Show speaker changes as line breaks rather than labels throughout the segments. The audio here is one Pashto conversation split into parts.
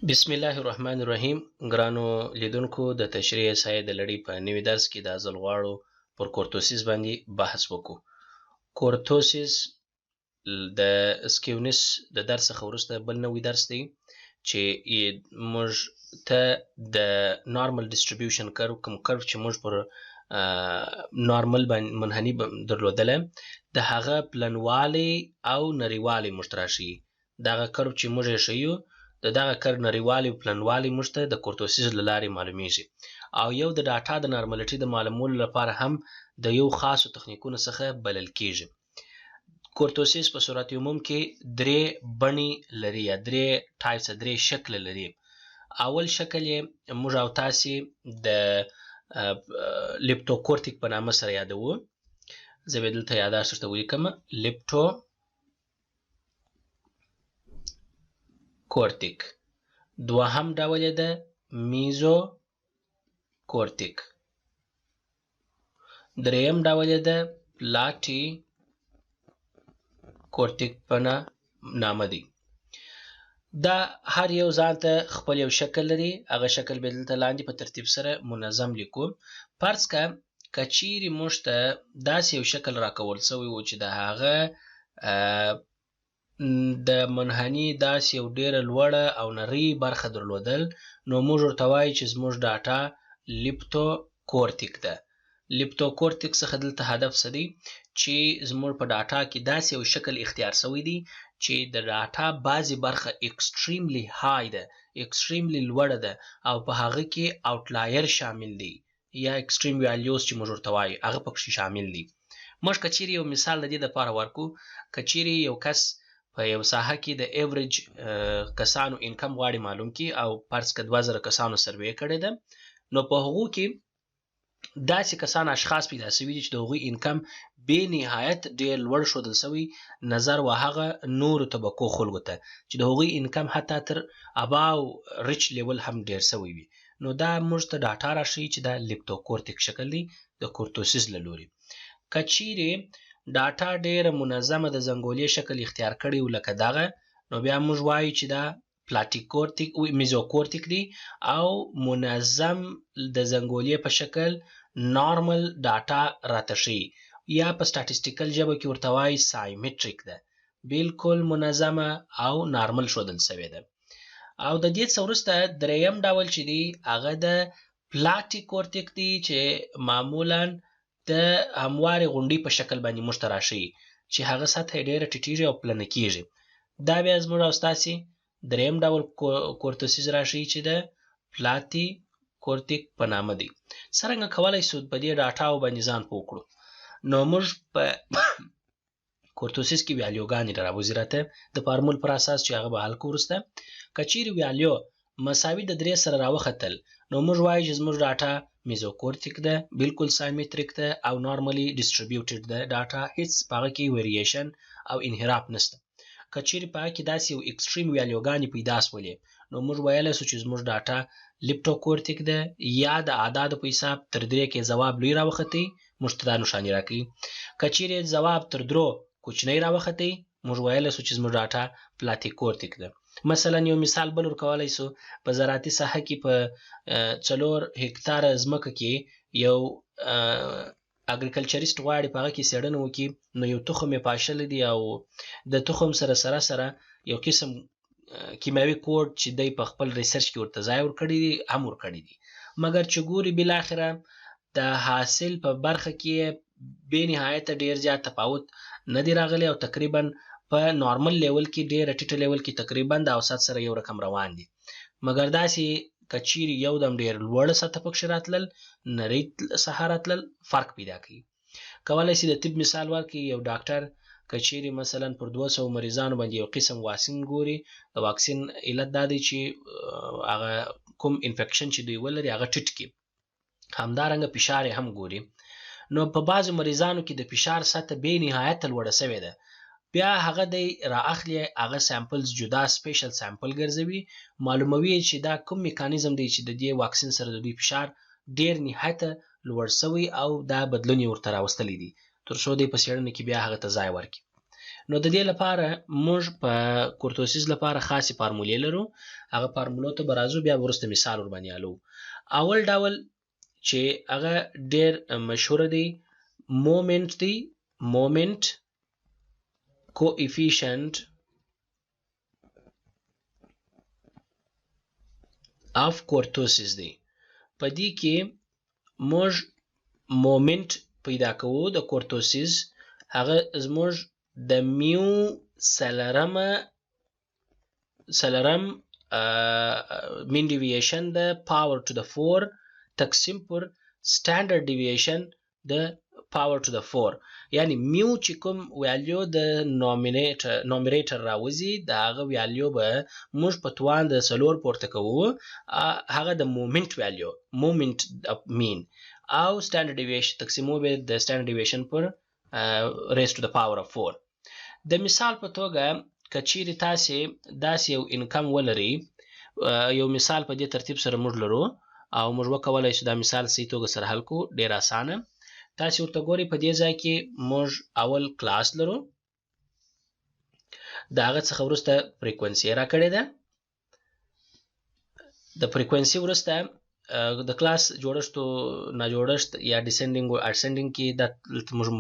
بسم الله الرحمن الرحیم. ګرانو لیدونکو، د تشریح سایه د لړۍ په نوي درس کې دا ځل غواړو پر کورتوسیس باندې بحث وکړو. کورتوسیس د سکیونس د درس څخه وروسته بل نوی درس دی چې موږ ته د نارمل ډیسټریبیوشن کرو، کوم کرو چې موږ پر نارمل باندې منحني درلودله، د هغه پلنوالی او نریوالی موږ ته راشي. دغه کرو چې موږ یې ښیو، د دغه کر نریوالی او پلنوالی موږ ته د کورتوسیس له لارې معلومیږي، او یو د ډاټا د نارملټي د معلومولو لپاره هم د یو خاصو تخنیکونو څخه بلل کیږي. کورتوسیس په صورت عموم کې درې بڼې لري یا درې ټایپس، درې شکله لري. اول شکل یې موږ او تاسې د لیپټوکورتیک په نامه سره یادوو. زه به دلته یاداشت درته ولیکم: لیپټوکورتیک. دوهم ډول یې ده میزوکورتیک. دریم ډول یې ده پلاټي کورتیک په نامه دی. دا هر یو ځان ته خپل یو شکل لري. هغه شکل به دلته لاندې په ترتیب سره منظم لیکو. فرض که چیرې موږ ته داسې یو شکل راکول شوی و چې د هغه د منحني داسې یو ډیره لوړه او نرۍ برخه درلودل، نو موږ ورته وایو چې زموږ ډاټا لیپټوکورتیک ده. لیپټوکورتیک څخه دلته هدف څه دی؟ چې زموږ په ډاټا کې داسې یو شکل اختیار شوی دی چې د ډاټا بعضې برخه ایکسټریملی های ده، ایکسټریملی لوړه ده، او په هغه کې آوټلایر شامل دی یا ایکسټریم ویلیوز چې موږ ورته وایو هغه پکې شامل دی. موږ که چیرې یو مثال د دې دپاره ورکو، که چیرې یو کس په یو ساحه کې د ایوریج کسانو انکم غواړي معلوم کړي، او فرض که 2000 کسانو سروې کړې ده، نو په هغو کې داسې کسان اشخاص پیدا شوي دي چې د هغوی انکم بې نهایت ډېر لوړ ښودل شوی نظر و هغه نورو طبقو خلکو ته چې د هغوی انکم حتی تر اباو ریچ لیول هم ډېر شوی وي. نو دا موږ ته ډاټا راښیي چې دا لیپټوکورتیک شکل دی د کورتوسیس له لوري. که چیرې ډاټا ډېره منظمه د زنګولې شکل اختیار کړی و لکه دغه، نو بیا موږ وایو چې دا پلاټیکورتیک میزوکورتیک دی، او منظم د زنګولې په شکل نارمل ډاټا راته ښیي، یا په سټاټسټیکل ژبه کې ورته وایي سایمټریک ده، بالکل منظمه او نارمل ښودل شوې ده. او د دې څخه وروسته دریم ډول چې دی هغه د پلاټیکورتیک دی، چې معمولا د هموارې غونډۍ په شکل باندې موږ ته راښیي چې هغه سطحه یې ډېره ټیټیږي او پلنه کیږي. دا بیا زموږ او ستاسې دریم ډول کورتوسیس راښیي چې د پلاټیکورتیک په نامه دی. څرنګه کولی شو په دې ډاټاو باندې ځان پوه کړو؟ نو موږ په کورتوسیس کې ویالیوګانې راوځي راته د فارمول پر اساس چې هغه به حل کړو وروسته. که چیرې ویالیو مساوي د 3 سره راوختل، نو موږ وایو چې زموږ ډاټا میزوکورتیک ده، بالکل سایمټریک ده او نارملی ډیسټریبیوټډ ده. ډاټا هیڅ په هغه کې ویریشن او انحراف نشته. که چیرې په هغه کې داسې یو ایکسټریم ویالیوګانې پیدا شولې، نو موږ ویلی شو چې زموږ ډاټا لیپټوکورتیک ده، یا د اعدادو په حساب تر 3 کې ځواب لوی راوختی، موږ ته دا نښاني راکوي. که چیرې ځواب تر 3 کوچنی راوختی، موږ ویلی شو چې زموږ ډاټا پلاټیکورتیک ده. مثلا یو مثال بل ورکولی شو، په زراعتي ساحه کې په 4 هکتاره ځمکه کې یو اګریکلچریست غواړي په هغه کې څېړنه وکړي، نو یو تخم یې پاشلی دی او د تخم سره سره یو قسم کیمیاوي کوډ چې دی په خپل ریسرچ کې ورته ځای ورکړی دی هم ورکړی دی، مګر چې ګوري بالاخره د حاصل په برخه کې بې نهایته ډېر زیات تفاوت نه دی راغلی، او تقریبا په نارمل لیول کې ډېره ټیټه لیول کې تقریبا د اوسط سره یو رقم روان دي. مګر داسې که چیرې یو دم ډېر لوړه سطحه پکښې راتلل، نرۍ ساحه راتلل، فرق پیدا کوي. کولی شي د طب مثال ورکړي. یو ډاکټر که چیرې مثلا پر 200 مریضانو باندې یو قسم واکسین ګوري، د واکسین علت دا دی چې هغه کوم انفیکشن چې دوی ولري هغه ټیټ کړي. همدارنګه فشار یې هم ګوري. نو په بعضو مریضانو کې د فشار سطحه بې نهایته لوړه شوې ده، بیا هغه دی را اخلي، هغه سامپلز جدا سپیشل سامپل ګرځوي، معلوموي چې دا کوم میکانیزم دی چې د دې واکسین سره د دوی فشار ډېر نهایته لوړ شوی او دا بدلون یې ورته راوستلی دی، تر څو دی په څېړنه کې بیا هغه ته ځای ورکړي. نو د دې لپاره موږ په کورتوسیس لپاره خاصې فارمولې لرو. هغه فارمولو ته به راځو، بیا وروسته مثال ورباندې حلو. اول ډول چې هغه ډېر مشهوره دی مومنت دی، مومنت کوافیشنت of cortosis دی. په دې کې موږ مومنت پیدا کوو د کورتوسیس، هغه زموږ د میو سلرم مین ډیویشن د پاور ټو د 4 تقسیم پر سټانډرډ ډیویشن د پاور ټو د 4. یعنی میو چې کوم ویلیو د نومریټر راوځي د هغه ویلیو به موږ په توان د 4 پورته کوو، هغه د مومنت ویلیو، مومنت اف مین، او سټانډرډ ډیویشن تقسیمو به د سټانډرډ ډیویشن پر ریز ټو د پاور اف 4. د مثال په توګه کچیرې تاسې داسې یو انکم ولرئ، یو مثال په دې ترتیب سره موږ لرو او موږ وکولای شو دا مثال صحیح توګه سره حل کړو. ډیر اسانه. تاسې ورته ګورئ په دې ځای کې موږ اول کلاس لرو، د هغه څخه وروسته فریکونسي راکړې ده. د فریکونسي وروسته د کلاس جوړښت او ناجوړښت یا ډیسندینګ او اسندینګ کې دا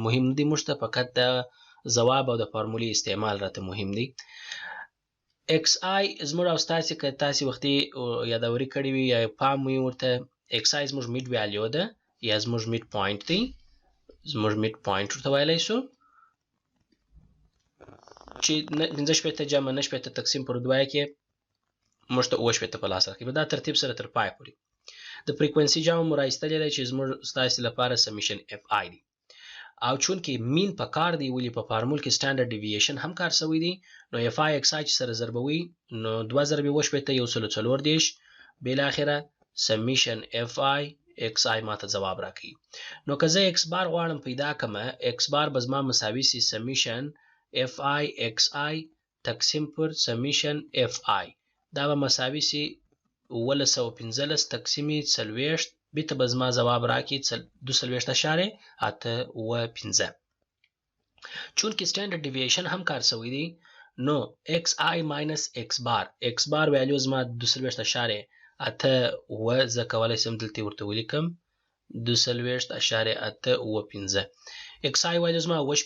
مهم نه دي، موږ ته فقط د ځواب او د فارمولې استعمال راته مهم دی. ایکس آی زموږ او ستاسې که تاسې وختي یادوري کړې وي یا پام وي ورته، ایکس آی زموږ میډ ویلیو ده یا زموږ میډ پوینټ دی، زموږ میډ پوینټ ورته ویلی شو چې 15 جمع 9 تقسیم پر 2 کې موږ ته 9 په لاس راکوي. په دا ترتیب سره تر پای پورې د فریکونسي جمع مو رایستلی دی چې زموږ ستاسې لپاره سمیشن اف آی دی. او چون کې مین په کار دی، ولې په فارمول کې سټانډرډ ډیویشن هم کار شوی دی، نو اف آی ایکس آی چې سره ضربوي نو 2 ضرب 9 یو سل 14 بالاخره سمیشن اف آی ایکس آی ماته ځواب راکوي. نو که زه ایکس بار غواړم پیدا کړم، ایکس بار به زما مساوي سي سمیشن اف آی ایکس آی تقسیم پر سمیشن اف آی، دا به مساوي سي 915 تقسیم 40 بیته به زما ځواب راکړي 22.815. چون کې سټانډرډ ډیویشن هم کار شوی دی، نو ایکس آی ماینس ایکس بار، ایکس بار ویلیو زما 22.8 زه کولی شم دلته ورته ولیکم 22.815. ایکس آی ویلیو زما 8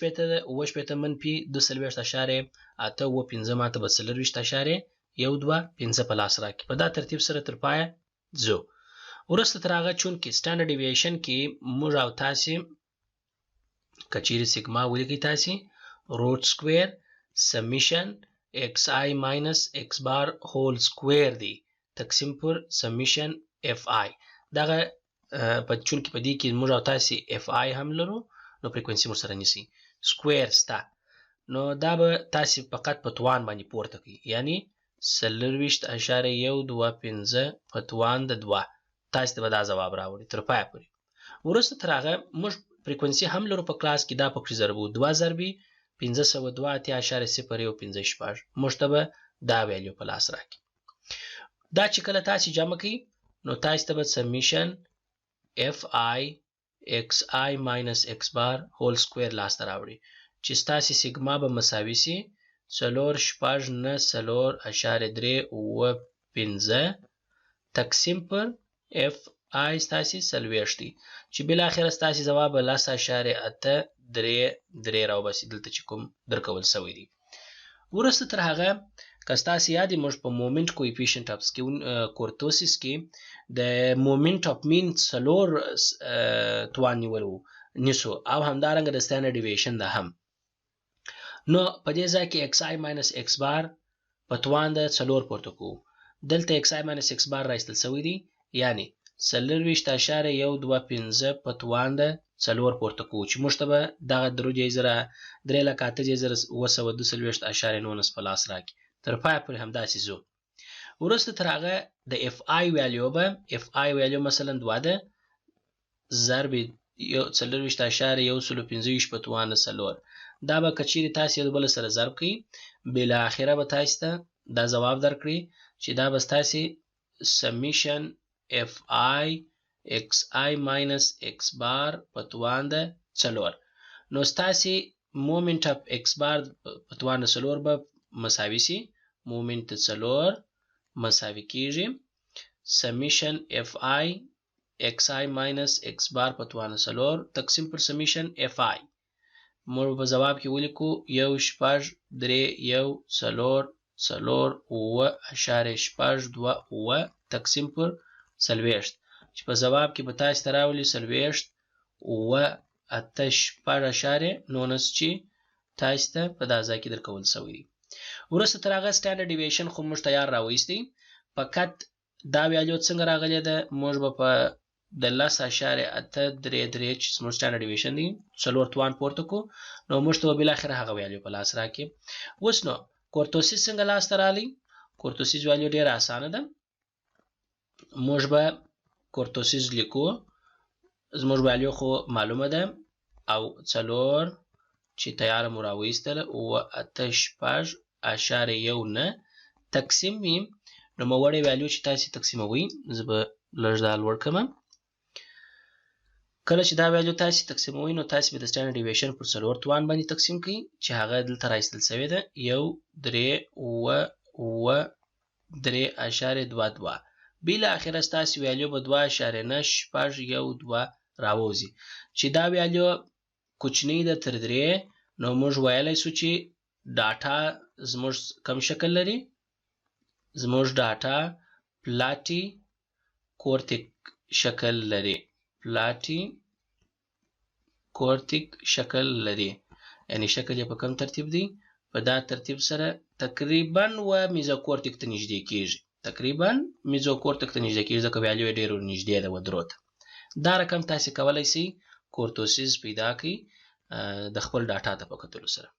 منفي 22.815 ماته به 24.125 په لاس راکړي. په دا ترتیب سره تر پایه ځو. وروسته تر هغه چون کې سټانډرډ ډیویشن کې موږ او تاسې که چیرې سیګما ولیکئ، تاسې روټ سکویر سمیشن ایکس آی ماینس ایکس بار هول سکویر دی تقسیم پر سمیشن اف آی. دغه چون کې په دې کې موږ او تاسې اف آی هم لرو، نو فریکونسي مو سره نیسئ سکویر سته، نو دا به تاسې فقط په توان باندې پورته کوي، یعنی 40.125 په توان د 2. تاسې ته به دا ځواب راوړي تر پایه پورې. وروسته تر هغه موږ فریکونسي هم لرو په کلاس کې، دا پکې ضربو 2 ضربي 502.015 موږ ته به دا ویلیو په لاس راکړي. دا چې کله تاسې جمع کوي نو تاسې ته به سمیشن اف آی ایکس آی ماینس ایکس بار هول سکویر لاس ته راوړي چې ستاسې سیګما به مساوي سي 4.9.3 تقسیم پر اف آی ستاسې 40 دی چې بالاخره ستاسې ځواب 10.83 راوباسي دلته چې کوم درکول شوی دی. وروسته تر هغه که ستاسې یاد موږ په مومنت کوافیشنت اف کورتوسیس کې د مومنت اف مین 4 توان نیسو او همدارنګه د سټانډرډ ډیویشن ده هم. نو په دې ځای کې ایکس آی ماینس ایکس بار په توان د 4 پورته کوو. دلته ایکس آی ماینس ایکس بار راایستل شوی دی، یعنی 40.125 په توان د 4 پورته کوو چې موږ ته به دغه 3,08,922.19 په لاس راکړي. تر پایه پورې همداسې ځو. وروسته تر هغه د اف آی ویلیو به اف آی ویلیو مثلا 2 ده ضرب 40.125 په توان د 4. دا به که چیرې تاسې یو بل سره ضرب کړئ، بالاخره به تاسې ته دا ځواب درکړي چې دا به ستاسې سمیشن اف آی ایکس آی ماینس ایکس بار په توان د 4. نو ستاسې مومنت اف ایکس بار په توان د 4 به مساوي سي مومنت د 4 مساوي کیږي سمیشن اف آی ایکس آی ماینس ایکس بار په توان د 4 تقسیم پر سمیشن اف آی موږ په جواب کې ولیکو 1 شپږ 3 1 4 4 9.622 تقسیم پر 40 چې په جواب کې به تاسو ته راولي 40 9 8.19 چې تاسو ته په دا ځای کې درکول شوی دی وروسته تر هغه سټانډرډ ډیویشن خو موږ تیار راوېستی فقط دا ویالیو څنګه راغلی ده موږ به په د 10.833 چې زموږ سټانډرډ ډیویشن دی 4 توان پورته کو نو موږ ته بالاخره هغه ویالیو په لاس راکړي اوس نو کورتوسیس څنګه لاس ته رالی کورتوسیس ویالیو ډیره اسانه ده موږ به کورتوسیس لیکو زموږ ویالیو خو معلومه ده او 4 چې تیار مو راویستله 8.19 تقسیم وي نو موړی ویالیو چې تاسو تقسیموي زه به لږ دا لوړ کړم کله چې دا ویالیو تاسو تقسیموي نو تاسو به د سټانډرډ ډیویشن پر 4 توان باندې تقسیم کړئ چې هغه دلته راایستل شوی ده 1 3 9 3.22 بالاخره ستاسو ویالیو به 2.912 راوځي چې دا ویالیو کوچنی ده تر 3 نو موږ ویلی شو چې ډاټا زموږ کوم شکل لري زموږ ډاټا پلاټي کورتیک شکل لري پلاټي کورتیک شکل لري یعنی شکل یې په کوم ترتیب دی په دا ترتیب سره تقریبا و میزوکورتیک ته نږدې کیږي تقریبا میزوکورتیک ته نږدې کیږي ځکه ویالیو ډېر نږدې ده و درو ته دا رقم تاسو کولی شئ کورتوسیس پیدا کړئ د خپل ډاټا ته په کتلو سره